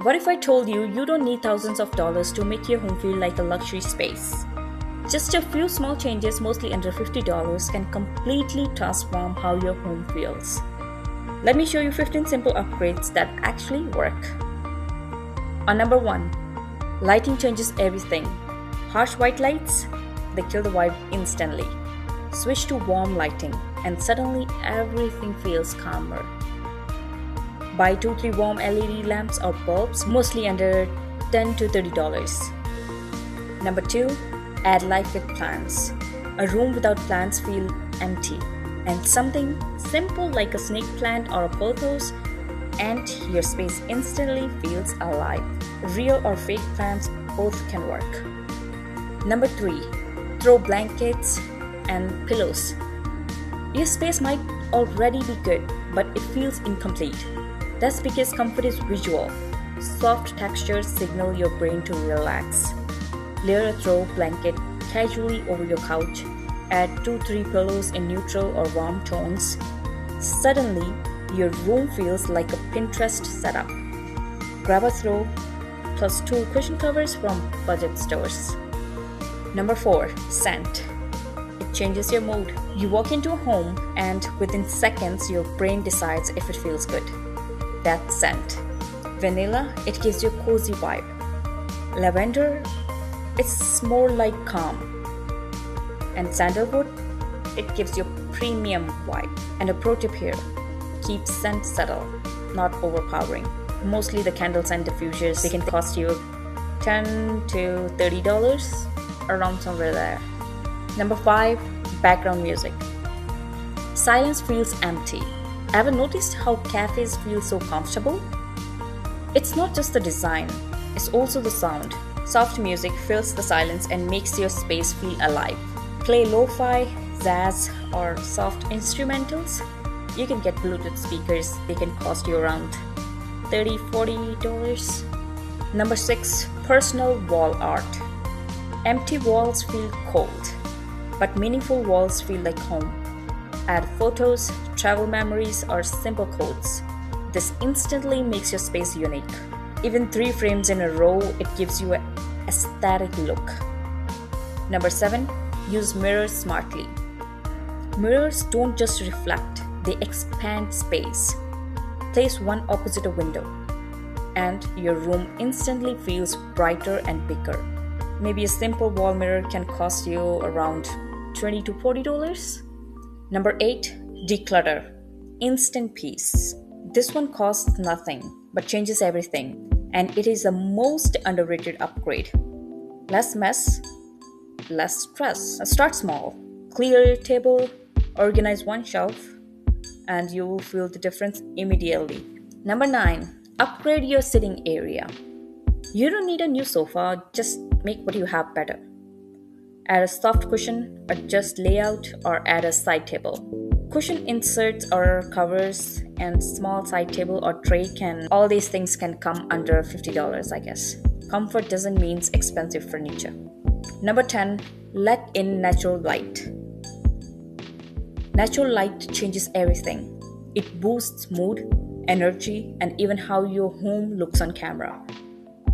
What if I told you you don't need thousands of dollars to make your home feel like a luxury space? Just a few small changes, mostly under $50, can completely transform how your home feels. Let me show you 15 simple upgrades that actually work. On number 1, lighting changes everything. Harsh white lights, they kill the vibe instantly. Switch to warm lighting, and suddenly everything feels calmer. Buy 2-3 warm LED lamps or bulbs, mostly under $10 to $30. Number 2, add life with plants. A room without plants feels empty, and something simple like a snake plant or a pothos and your space instantly feels alive. Real or fake plants both can work. Number 3, throw blankets and pillows. Your space might already be good, but it feels incomplete. That's because comfort is visual. Soft textures signal your brain to relax. Layer a throw blanket casually over your couch. Add 2-3 pillows in neutral or warm tones. Suddenly, your room feels like a Pinterest setup. Grab a throw plus 2 cushion covers from budget stores. Number 4, scent. It changes your mood. You walk into a home and within seconds your brain decides if it feels good. That's scent. Vanilla, it gives you a cozy vibe. Lavender, it's more like calm. And sandalwood, it gives you a premium vibe. And a pro tip here, keep scent subtle, not overpowering. Mostly the candle scent diffusers, they can cost you $10 to $30, around somewhere there. Number 5, background music. Silence feels empty. Ever noticed how cafes feel so comfortable? It's not just the design, it's also the sound. Soft music fills the silence and makes your space feel alive. Play lo-fi, jazz, or soft instrumentals. You can get Bluetooth speakers, they can cost you around $30 $40. Number 6, personal wall art. Empty walls feel cold, but meaningful walls feel like home. Add photos, travel memories, or simple quotes. This instantly makes your space unique. Even 3 frames in a row, it gives you an aesthetic look. Number 7, use mirrors smartly. Mirrors don't just reflect, they expand space. Place one opposite a window, and your room instantly feels brighter and bigger. Maybe a simple wall mirror can cost you around $20 to $40. Number 8, declutter. Instant peace. This one costs nothing but changes everything, and it is the most underrated upgrade. Less mess, less stress. Start small. Clear your table, organize one shelf, and you will feel the difference immediately. Number 9, upgrade your sitting area. You don't need a new sofa, just make what you have better. Add a soft cushion, adjust layout, or add a side table. Cushion inserts or covers and small side table or tray all these things can come under $50, I guess. Comfort doesn't mean expensive furniture. Number 10, let in natural light. Natural light changes everything. It boosts mood, energy, and even how your home looks on camera.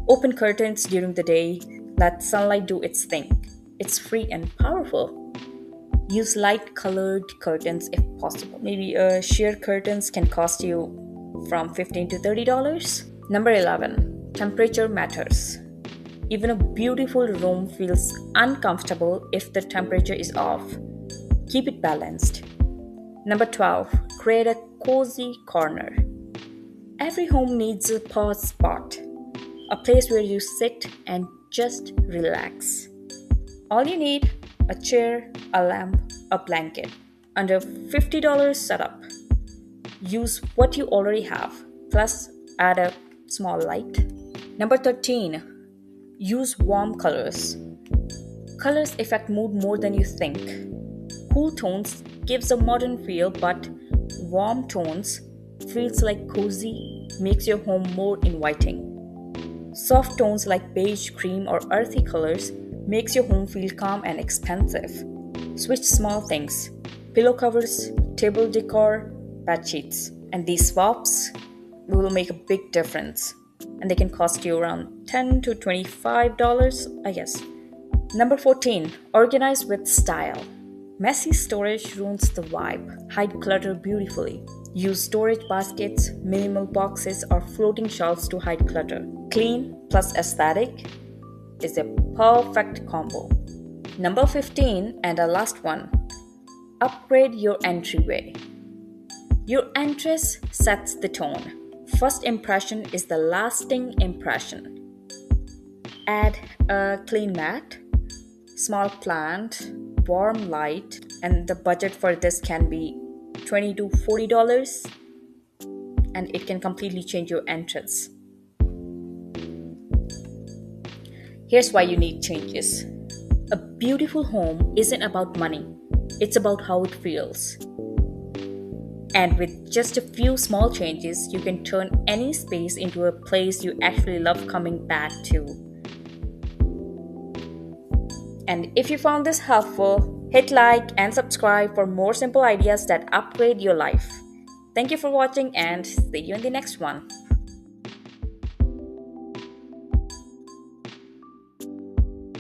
Open curtains during the day, let sunlight do its thing. It's free and powerful. Use light-colored curtains if possible. Maybe sheer curtains can cost you from $15 to $30. Number 11, temperature matters. Even a beautiful room feels uncomfortable if the temperature is off. Keep it balanced. Number 12, create a cozy corner. Every home needs a pause spot, a place where you sit and just relax. All you need, a chair, a lamp, a blanket. Under $50 setup. Use what you already have, plus add a small light. Number 13, use warm colors. Colors affect mood more than you think. Cool tones gives a modern feel, but warm tones feels like cozy, makes your home more inviting. Soft tones like beige, cream, or earthy colors makes your home feel calm and expansive. Switch small things, pillow covers, table decor, bed sheets, and these swaps will make a big difference. and they can cost you around $10 to $25, I guess. Number 14, organize with style. Messy storage ruins the vibe. Hide clutter beautifully. Use storage baskets, minimal boxes, or floating shelves to hide clutter. Clean plus aesthetic is a perfect combo. Number 15, and our last one, upgrade your entryway. Your entrance sets the tone. First impression is the lasting impression. Add a clean mat, small plant, warm light, and the budget for this can be $20 to $40, and it can completely change your entrance. Here's why you need changes. A beautiful home isn't about money, it's about how it feels. And with just a few small changes, you can turn any space into a place you actually love coming back to. And if you found this helpful, hit like and subscribe for more simple ideas that upgrade your life. Thank you for watching and see you in the next one.